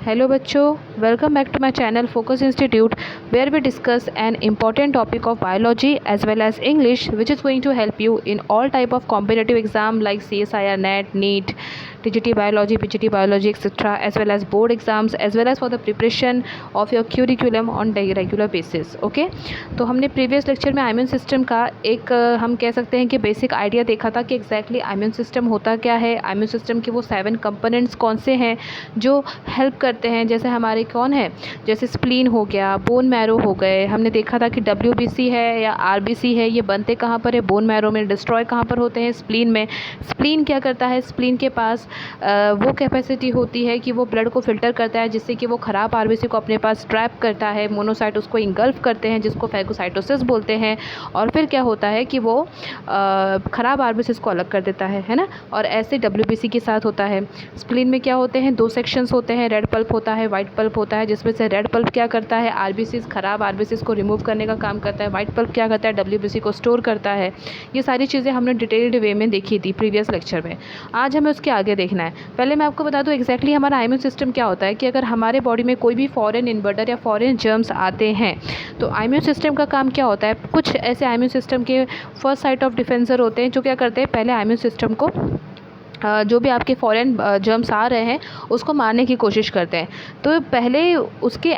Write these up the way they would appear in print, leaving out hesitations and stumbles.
Hello बच्चों, welcome back to my channel Focus Institute where we discuss an important topic of biology as well as English which is going to help you in all type of competitive exam like CSIR, NET, NEET, TGT Biology, PGT Biology etc. as well as board exams as well as for the preparation of your curriculum on regular basis. Okay, तो हमने previous lecture में immune system का एक हम कह सकते हैं कि बेसिक आइडिया देखा था कि एग्जैक्टली इम्यून सिस्टम होता क्या है, इम्यून सिस्टम के वो 7 कंपोनेंट्स कौन से हैं जो हेल्प करते हैं। जैसे हमारे कौन है, जैसे स्प्लीन हो गया, बोन मैरो हो गए। हमने देखा था कि WBC है या RBC है, ये बनते कहाँ पर है, बोन मैरो में। डिस्ट्रॉय कहाँ पर होते हैं, स्प्लीन में। स्प्लीन क्या करता है, स्प्लीन के पास वो कैपेसिटी होती है कि वो ब्लड को फिल्टर करता है जिससे कि वो ख़राब RBC को अपने पास ट्रैप करता है, मोनोसाइट उसको इंगल्फ करते हैं जिसको फैगोसाइटोसिस बोलते हैं। और फिर क्या होता है कि वो ख़राब RBC को अलग कर देता है ना। और ऐसे WBC के साथ होता है। स्प्लीन में क्या होते हैं, 2 सेक्शंस होते हैं, रेड पल्प होता है, वाइट पल्प होता है। जिसमें से रेड पल्प क्या करता है, RBC ख़राब RBC को रिमूव करने का काम करता है। वाइट पल्प क्या करता है, WBC को स्टोर करता है। ये सारी चीज़ें हमने डिटेल्ड वे में देखी थी प्रीवियस लेक्चर में। आज हमें उसके आगे देखना है। पहले मैं आपको बता दूं एग्जैक्टली हमारा इम्यून सिस्टम क्या होता है कि अगर हमारे बॉडी में कोई भी फॉरेन इन्वर्टर या फॉरेन जर्म्स आते हैं तो इम्यून सिस्टम का काम क्या होता है। कुछ ऐसे इम्यून सिस्टम के फर्स्ट साइट ऑफ डिफेंसर होते हैं जो क्या करते हैं, पहले इम्यून सिस्टम को जो भी आपके फॉरेन जर्म्स आ रहे हैं उसको मारने की कोशिश करते हैं। तो पहले उसके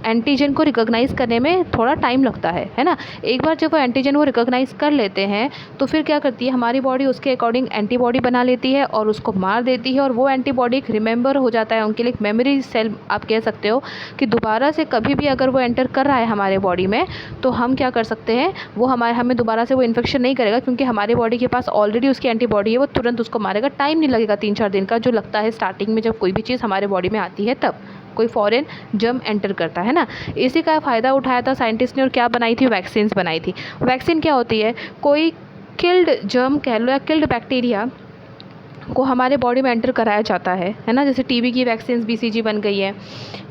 एंटीजन को रिकॉग्नाइज़ करने में थोड़ा टाइम लगता है ना। एक बार जब वो एंटीजन वो रिकॉग्नाइज़ कर लेते हैं तो फिर क्या करती है हमारी बॉडी, उसके अकॉर्डिंग एंटीबॉडी बना लेती है और उसको मार देती है। और वो एंटीबॉडी एक रिमेंबर हो जाता है उनके लिए, एक मेमोरी सेल आप कह सकते हो कि दोबारा से कभी भी अगर वो एंटर कर रहा है हमारे बॉडी में तो हम क्या कर सकते हैं, वो हमें दोबारा से वो इन्फेक्शन नहीं करेगा क्योंकि हमारी बॉडी के पास ऑलरेडी उसकी एंटीबॉडी है। वो तुरंत उसको मारेगा, टाइम नहीं लगेगा 3-4 दिन का जो लगता है स्टार्टिंग में जब कोई भी चीज़ हमारे बॉडी में आती है, तब कोई फॉरेन जर्म एंटर करता है ना। इसी का फ़ायदा उठाया था साइंटिस्ट ने और क्या बनाई थी, वैक्सीन्स बनाई थी। वैक्सीन क्या होती है, कोई किल्ड जर्म कह लो या किल्ड बैक्टीरिया को हमारे बॉडी में एंटर कराया जाता है ना। जैसे TB की वैक्सीन BCG बन गई है।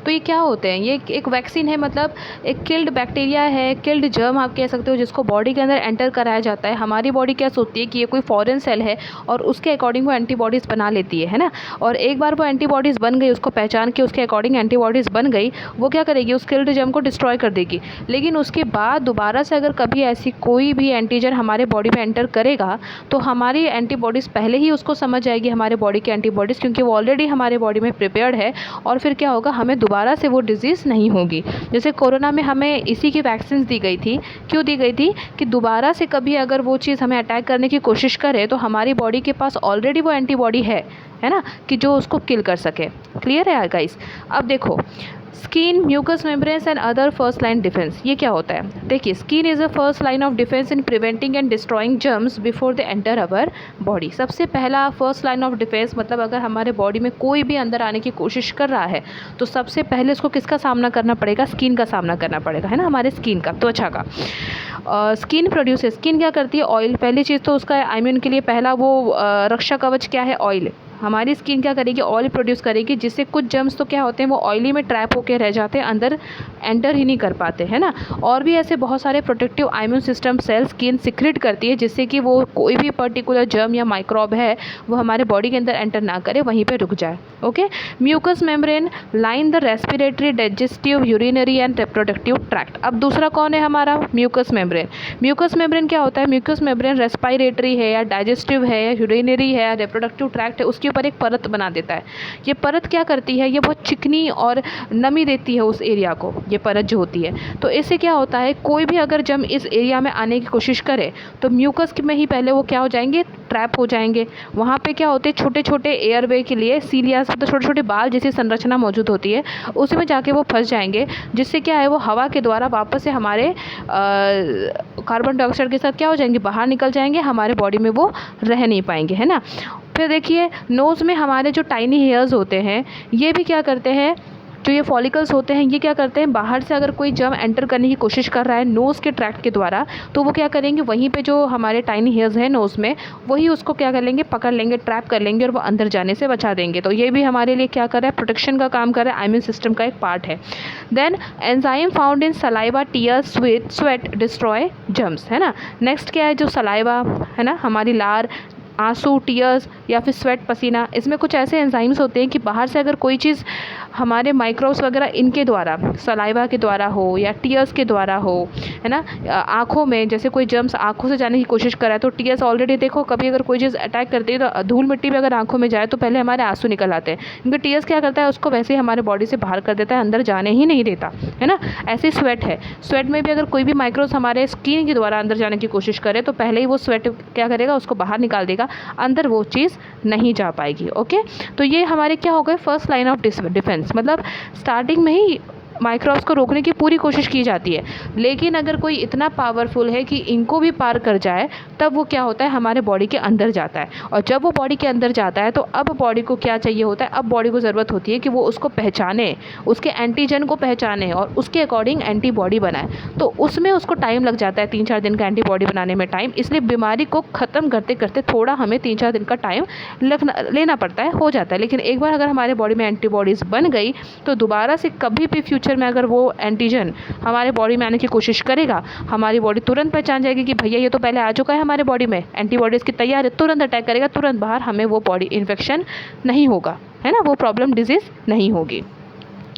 तो ये क्या होते हैं, ये एक वैक्सीन है, मतलब एक किल्ड बैक्टीरिया है, किल्ड जर्म आप कह सकते हो, जिसको बॉडी के अंदर एंटर कराया जाता है। हमारी बॉडी क्या सोचती है कि ये कोई फॉरेन सेल है और उसके अकॉर्डिंग वो एंटीबॉडीज़ बना लेती है ना। और एक बार वो एंटीबॉडीज़ बन गई, उसको पहचान के उसके अकॉर्डिंग एंटीबॉडीज़ बन गई, वो क्या करेगी, उस किल्ड जर्म को डिस्ट्रॉय कर देगी। लेकिन उसके बाद दोबारा से अगर कभी ऐसी कोई भी एंटीजन हमारे बॉडी में एंटर करेगा तो हमारी एंटीबॉडीज़ पहले ही उसको समझ जाएगी, हमारे बॉडी की एंटीबॉडीज़, क्योंकि वो ऑलरेडी हमारे बॉडी में प्रिपेयर्ड है। और फिर क्या होगा, हमें दोबारा से वो डिजीज़ नहीं होगी। जैसे कोरोना में हमें इसी की वैक्सीन दी गई थी। क्यों दी गई थी कि दोबारा से कभी अगर वो चीज़ हमें अटैक करने की कोशिश करे तो हमारी बॉडी के पास ऑलरेडी वो एंटीबॉडी है ना, कि जो उसको किल कर सके। क्लियर है गाइस। अब देखो, skin, mucus membranes and other first line defense, ये क्या होता है। देखिए, skin is a first line of defense in preventing and destroying germs before they enter our body. सबसे पहला फर्स्ट लाइन ऑफ डिफेंस, मतलब अगर हमारे बॉडी में कोई भी अंदर आने की कोशिश कर रहा है तो सबसे पहले उसको किसका सामना करना पड़ेगा, स्किन का सामना करना पड़ेगा, है ना, हमारे स्किन का, त्वचा का। स्किन प्रोड्यूसेस, स्किन क्या करती है, ऑयल। पहली चीज़ तो उसका इम्यून के लिए पहला वो रक्षा कवच क्या है, ऑयल। हमारी स्किन क्या करेगी, ऑयल प्रोड्यूस करेगी, जिससे कुछ जर्म्स तो क्या होते हैं वो ऑयली में ट्रैप होकर रह जाते हैं, अंदर एंटर ही नहीं कर पाते, है ना। और भी ऐसे बहुत सारे protective immune system cells skin secrete करती है जिससे कि वो कोई भी पर्टिकुलर जर्म या माइक्रोब है वो हमारे बॉडी के अंदर एंटर ना करे, वहीं पर रुक जाए। Okay. Mucus membrane line the respiratory, digestive, urinary and reproductive tract. अब दूसरा कौन है हमारा, म्यूकस मेम्ब्रेन। म्यूकस मेम्ब्रेन क्या होता है, म्यूकस मेम्ब्रेन रेस्पिरेटरी है या डाइजेस्टिव है या यूरिनरी है या रिप्रोडक्टिव ट्रैक्ट है, उसके ऊपर एक परत बना देता है। ये परत क्या करती है, ये बहुत चिकनी और नमी देती है उस एरिया को, ये परत जो होती है। तो इससे क्या होता है, कोई भी अगर जर्म इस एरिया में आने की कोशिश करे तो म्यूकस में ही पहले वो क्या हो जाएंगे, ट्रैप हो जाएंगे। वहाँ पे क्या होते हैं, छोटे छोटे एयरवे के लिए सीलियास, मतलब छोटे छोटे बाल जैसी संरचना मौजूद होती है, उसी में जाके वो फंस जाएंगे, जिससे क्या है वो हवा के द्वारा वापस से हमारे कार्बन डाइऑक्साइड के साथ क्या हो जाएंगे, बाहर निकल जाएंगे, हमारे बॉडी में वो रह नहीं पाएंगे, है ना। फिर देखिए, नोज़ में हमारे जो टाइनी हेयर्स होते हैं ये भी क्या करते हैं, जो ये फॉलिकल्स होते हैं ये क्या करते हैं, बाहर से अगर कोई जर्म एंटर करने की कोशिश कर रहा है नोज़ के ट्रैक्ट के द्वारा तो वो क्या करेंगे, वहीं पे जो हमारे टाइनी हेयर्स हैं नोज़ में, वही उसको क्या कर लेंगे, पकड़ लेंगे, ट्रैप कर लेंगे और वो अंदर जाने से बचा देंगे। तो ये भी हमारे लिए क्या कर रहा है, प्रोटेक्शन का काम कर रहा है, इम्यून सिस्टम का एक पार्ट है। Then enzyme found in saliva, tears, sweat destroy germs, है ना। नेक्स्ट क्या है, जो सलाइवा है ना, हमारी लार, आंसू, टीयर्स या फिर स्वेट, पसीना, इसमें कुछ ऐसे एंजाइम्स होते हैं कि बाहर से अगर कोई चीज़ हमारे माइक्रोब्स वगैरह इनके द्वारा, सलाइवा के द्वारा हो या टीयर्स के द्वारा हो, है ना। आँखों में जैसे कोई जर्म्स आँखों से जाने की कोशिश कर रहा है तो टीयर्स ऑलरेडी देखो, कभी अगर कोई चीज़ अटैक करती है तो धूल मिट्टी भी अगर आँखों में जाए तो पहले हमारे आंसू निकल आते हैं, क्योंकि टीयर्स क्या करता है उसको वैसे ही हमारे बॉडी से बाहर कर देता है, अंदर जाने ही नहीं देता, है ना। ऐसे स्वेट है, स्वेट में भी अगर कोई भी माइक्रोब्स हमारे स्किन के द्वारा अंदर जाने की कोशिश करे तो पहले ही वो स्वेट क्या करेगा, उसको बाहर निकाल देगा, अंदर वो चीज़ नहीं जा पाएगी। ओके, तो ये हमारे क्या हो गए, फर्स्ट लाइन ऑफ डिफेंस, मतलब स्टार्टिंग में ही माइक्रोब्स को रोकने की पूरी कोशिश की जाती है। लेकिन अगर कोई इतना पावरफुल है कि इनको भी पार कर जाए, तब वो क्या होता है, हमारे बॉडी के अंदर जाता है। और जब वो बॉडी के अंदर जाता है तो अब बॉडी को क्या चाहिए होता है, अब बॉडी को ज़रूरत होती है कि वो उसको पहचाने, उसके एंटीजन को पहचाने और उसके अकॉर्डिंग एंटीबॉडी बनाए। तो उसमें उसको टाइम लग जाता है, 3-4 दिन का एंटीबॉडी बनाने में टाइम। इसलिए बीमारी को ख़त्म करते करते थोड़ा हमें 3-4 दिन का टाइम लेना पड़ता है, हो जाता है। लेकिन एक बार अगर हमारे बॉडी में एंटीबॉडीज़ बन गई तो दोबारा से कभी भी फ्यूचर में अगर वो एंटीजन हमारे बॉडी में आने की कोशिश करेगा, हमारी बॉडी तुरंत पहचान जाएगी कि भैया ये तो पहले आ चुका है हमारे बॉडी में, एंटीबॉडीज़ की तैयार है, तुरंत अटैक करेगा, तुरंत बाहर, हमें वो बॉडी इन्फेक्शन नहीं होगा, है ना, वो प्रॉब्लम डिजीज़ नहीं होगी।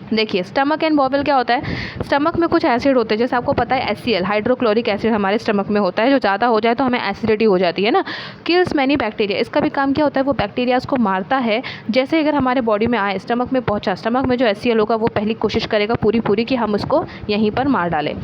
देखिए स्टमक एंड बॉवल क्या होता है, स्टमक में कुछ एसिड होते हैं, जैसे आपको पता है HCl हाइड्रोक्लोरिक एसिड हमारे स्टमक में होता है, जो ज़्यादा हो जाए तो हमें एसिडिटी हो जाती है ना। किल्स मैनी बैक्टीरिया, इसका भी काम क्या होता है, वो बैक्टीरियाज को मारता है। जैसे अगर हमारे बॉडी में आए, स्टमक में पहुंचा, स्टमक में जो HCl होगा वो पहली कोशिश करेगा पूरी कि हम उसको यहीं पर मार डालें।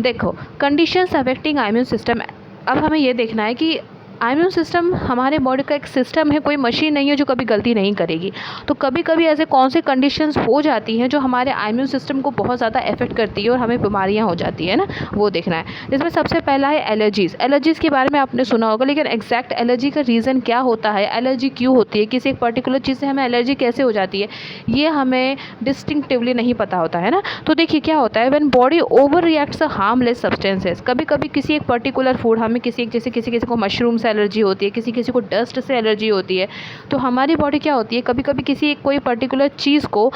देखो कंडीशंस अफेक्टिंग इम्यून सिस्टम, अब हमें ये देखना है कि इम्यून सिस्टम हमारे बॉडी का एक सिस्टम है, कोई मशीन नहीं है जो कभी गलती नहीं करेगी। तो कभी कभी ऐसे कौन से कंडीशंस हो जाती हैं जो हमारे इम्यून सिस्टम को बहुत ज़्यादा इफेक्ट करती है और हमें बीमारियां हो जाती है ना, वो देखना है। इसमें सबसे पहला है एलर्जीज़। एलर्जीज़ के बारे में आपने सुना होगा, लेकिन एग्जैक्ट एलर्जी का रीज़न क्या होता है, एलर्जी क्यों होती है, किसी एक पर्टिकुलर चीज़ से हमें एलर्जी कैसे हो जाती है, ये हमें डिस्टिंक्टिवली नहीं पता होता है ना। तो देखिए क्या होता है, when body over reacts harmless substances, कभी कभी किसी एक पर्टिकुलर फूड, हमें किसी किसी को मशरूम से एलर्जी होती है, किसी को डस्ट से एलर्जी होती है, तो हमारी बॉडी क्या होती है, कभी कभी किसी एक कोई पर्टिकुलर चीज़ को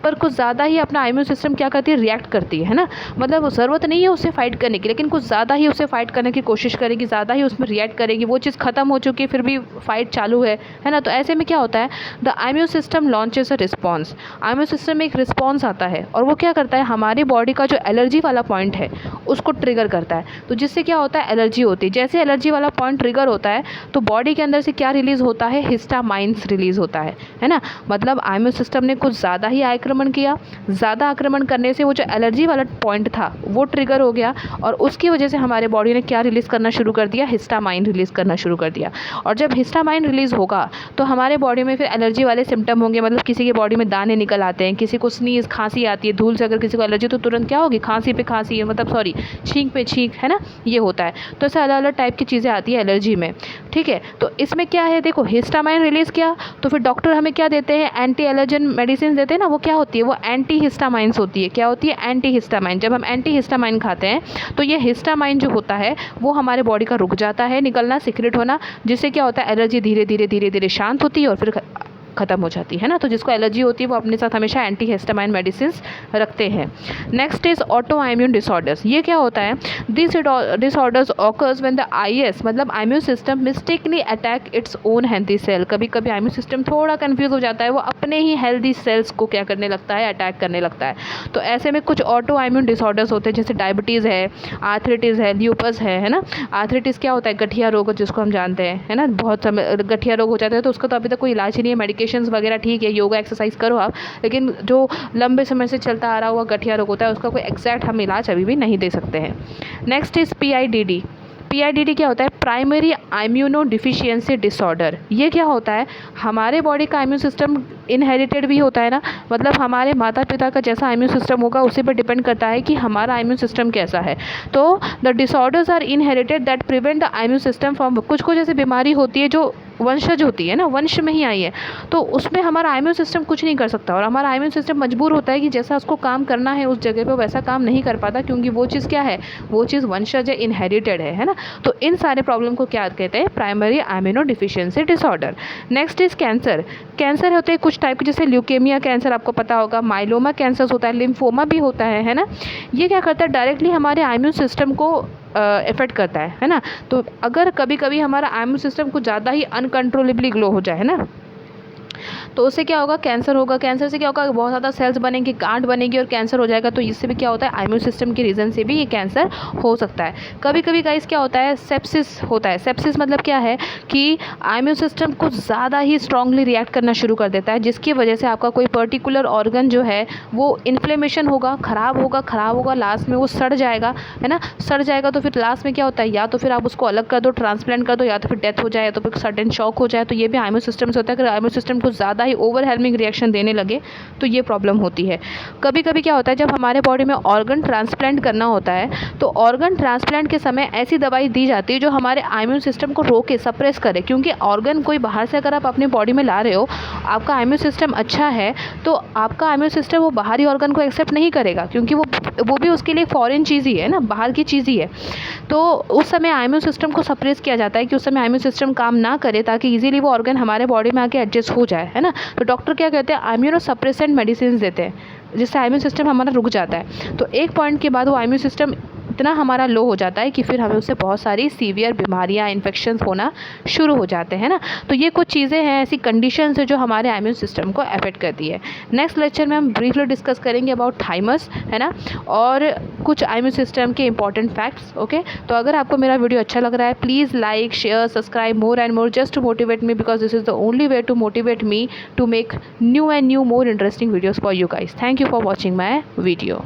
पर कुछ ज़्यादा ही अपना इम्यून सिस्टम क्या करती है, रिएक्ट करती है ना। मतलब ज़रूरत नहीं है उससे फाइट करने की, लेकिन कुछ ज़्यादा ही उससे फाइट करने की कोशिश करेगी, ज़्यादा ही उसमें रिएक्ट करेगी, वो चीज़ खत्म हो चुकी है फिर भी फाइट चालू है ना। तो ऐसे में क्या होता है, the immune system launches a response, immune system में एक रिस्पॉन्स आता है और वो क्या करता है, हमारी बॉडी का जो एलर्जी वाला पॉइंट है उसको ट्रिगर करता है। तो जिससे क्या होता है, एलर्जी होती है। जैसे एलर्जी वाला पॉइंट ट्रिगर होता है तो बॉडी के अंदर से क्या रिलीज़ होता है, हिस्टामाइंस रिलीज़ होता है ना। मतलब इम्यून सिस्टम ने कुछ ज़्यादा ही आक्रमण किया, ज़्यादा आक्रमण करने से वो जो एलर्जी वाला पॉइंट था वो ट्रिगर हो गया और उसकी वजह से हमारे बॉडी ने क्या रिलीज़ करना शुरू कर दिया, हिस्टामाइन रिलीज़ करना शुरू कर दिया। और जब हिस्टामाइन रिलीज़ होगा तो हमारे बॉडी में फिर एलर्जी वाले सिम्टम होंगे। मतलब किसी के बॉडी में दाने निकल आते हैं, किसी को स्नीज़ खांसी आती है, धूल से अगर किसी को एलर्जी तो तुरंत क्या होगी, खांसी पे खांसी, मतलब सॉरी छींक पे छींक, है ना, ये होता है। तो ऐसे अलग अलग टाइप की चीज़ें आती है एलर्जी में, ठीक है। तो इसमें क्या है, देखो हिस्टामाइन रिलीज़ किया तो फिर डॉक्टर हमें क्या देते हैं, एंटी एलर्जन मेडिसिन देते हैं ना। वो क्या होती है, वो एंटी हिस्टामाइंस होती है। क्या होती है, एंटी हिस्टामाइन। जब हम एंटी हिस्टामाइन खाते हैं तो ये हिस्टामाइन जो होता है वो हमारे बॉडी का रुक जाता है निकलना, सिक्रेट होना, जिससे क्या होता है, एलर्जी धीरे धीरे शांत होती है और फिर ख़त्म हो जाती है ना। तो जिसको एलर्जी होती है वो अपने साथ हमेशा एंटी हिस्टामाइन मेडिसिन रखते हैं। Next is auto immune disorders. ये क्या होता है, this disorders occurs when the IS मतलब immune system mistakenly attack its own healthy cell. कभी कभी इम्यून सिस्टम थोड़ा कंफ्यूज हो जाता है, वो अपने ही हेल्दी सेल्स को क्या करने लगता है, अटैक करने लगता है। तो ऐसे में कुछ ऑटो इम्यून डिसऑर्डर्स होते हैं, जैसे डायबिटीज़ है, आर्थराइटिस है, ल्यूपस है ना। आर्थराइटिस क्या होता है, गठिया रोग जिसको हम जानते हैं, है ना। बहुत समय गठिया रोग हो जाता है तो उसका तो अभी तक कोई इलाज नहीं है, मेडिकेशन वगैरह ठीक है, योगा एक्सरसाइज करो आप, लेकिन जो लंबे समय से चलता आ रहा हुआ गठिया रोग होता है उसका कोई एग्जैक्ट हम इलाज अभी भी नहीं दे सकते हैं। Next is PIDD। PIDD क्या होता है, प्राइमरी इम्यूनो डिफिशियंसी डिसऑर्डर। ये क्या होता है, हमारे बॉडी का इम्यून सिस्टम इनहेरिटेड भी होता है ना, मतलब हमारे माता पिता का जैसा इम्यून सिस्टम होगा उसी पर डिपेंड करता है कि हमारा इम्यून सिस्टम कैसा है। तो the disorders are inherited that prevent the immune system from, कुछ जैसे बीमारी होती है जो वंशज होती है ना, वंश में ही आई है, तो उसमें हमारा इम्यून सिस्टम कुछ नहीं कर सकता और हमारा इम्यून सिस्टम मजबूर होता है कि जैसा उसको काम करना है उस जगह पे वैसा काम नहीं कर पाता, क्योंकि वो चीज़ क्या है, वो चीज़ वंशज है, इनहेरिटेड है ना। तो इन सारे प्रॉब्लम को क्या कहते हैं, primary immuno deficiency disorder. Next is cancer. Cancer होते हैं कुछ टाइप के, जैसे ल्यूकेमिया कैंसर आपको पता होगा, माइलोमा कैंसर होता है, लिम्फोमा भी होता है ना। ये क्या करता है, डायरेक्टली हमारे इम्यून सिस्टम को इफेक्ट करता है ना। तो अगर कभी कभी हमारा इम्यून सिस्टम कुछ ज़्यादा ही अनकंट्रोलेबली ग्लो हो जाए, है ना, तो उससे क्या होगा, कैंसर होगा। कैंसर से क्या होगा, बहुत ज़्यादा सेल्स बनेंगे, गांठ बनेगी और कैंसर हो जाएगा। तो इससे भी क्या होता है, इम्यून सिस्टम के रीज़न से भी ये कैंसर हो सकता है। कभी कभी गाइस क्या होता है, सेप्सिस होता है। सेप्सिस मतलब क्या है कि इम्यून सिस्टम कुछ ज़्यादा ही स्ट्रांगली रिएक्ट करना शुरू कर देता है, जिसकी वजह से आपका कोई पर्टिकुलर ऑर्गन जो है वो इन्फ्लेमेशन होगा, ख़राब होगा, लास्ट में वो सड़ जाएगा, है ना। सड़ जाएगा तो फिर लास्ट में क्या होता है, या तो फिर आप उसको अलग कर दो, ट्रांसप्लांट कर दो, या तो फिर डेथ हो जाए, या तो फिर सडन शॉक हो जाए। तो ये भी इम्यून सिस्टम से होता है। अगर इम्यून सिस्टम कुछ ज़्यादा ही ओवरवेलमिंग रिएक्शन देने लगे तो ये प्रॉब्लम होती है। कभी कभी क्या होता है, जब हमारे बॉडी में ऑर्गन ट्रांसप्लांट करना होता है तो ऑर्गन ट्रांसप्लांट के समय ऐसी दवाई दी जाती है जो हमारे इम्यून सिस्टम को रोके, सप्रेस करे। क्योंकि ऑर्गन कोई बाहर से अगर आप अपने बॉडी में ला रहे हो, आपका इम्यून सिस्टम अच्छा है, तो आपका इम्यून सिस्टम वो बाहरी ऑर्गन को एक्सेप्ट नहीं करेगा, क्योंकि वो भी उसके लिए फॉरेन चीज़ ही है ना, बाहर की चीज़ ही है। तो उस समय इम्यून सिस्टम को सप्रेस किया जाता है कि उस समय इम्यून सिस्टम काम ना करे, ताकि इजीली वो ऑर्गन हमारे बॉडी में आके एडजस्ट हो जाए, है ना। तो डॉक्टर क्या कहते हैं, इम्यूनो सप्रेसेंट मेडिसिन देते हैं, जिससे इम्यून सिस्टम हमारा रुक जाता है। तो एक पॉइंट के बाद वो इम्यून सिस्टम इतना हमारा लो हो जाता है कि फिर हमें उससे बहुत सारी सीवियर बीमारियां, इन्फेक्शंस होना शुरू हो जाते हैं ना। तो ये कुछ चीज़ें हैं, ऐसी कंडीशंस है जो हमारे इम्यून सिस्टम को अफेक्ट करती है। नेक्स्ट लेक्चर में हम ब्रीफली डिस्कस करेंगे अबाउट थाइमस, है ना, और कुछ इम्यून सिस्टम के इंपॉर्टेंट फैक्ट्स। ओके, तो अगर आपको मेरा वीडियो अच्छा लग रहा है, please like, share, subscribe more and more, just to motivate me, because this is the only way to motivate me to make new and new more interesting videos for you guys. Thank you for watching my video.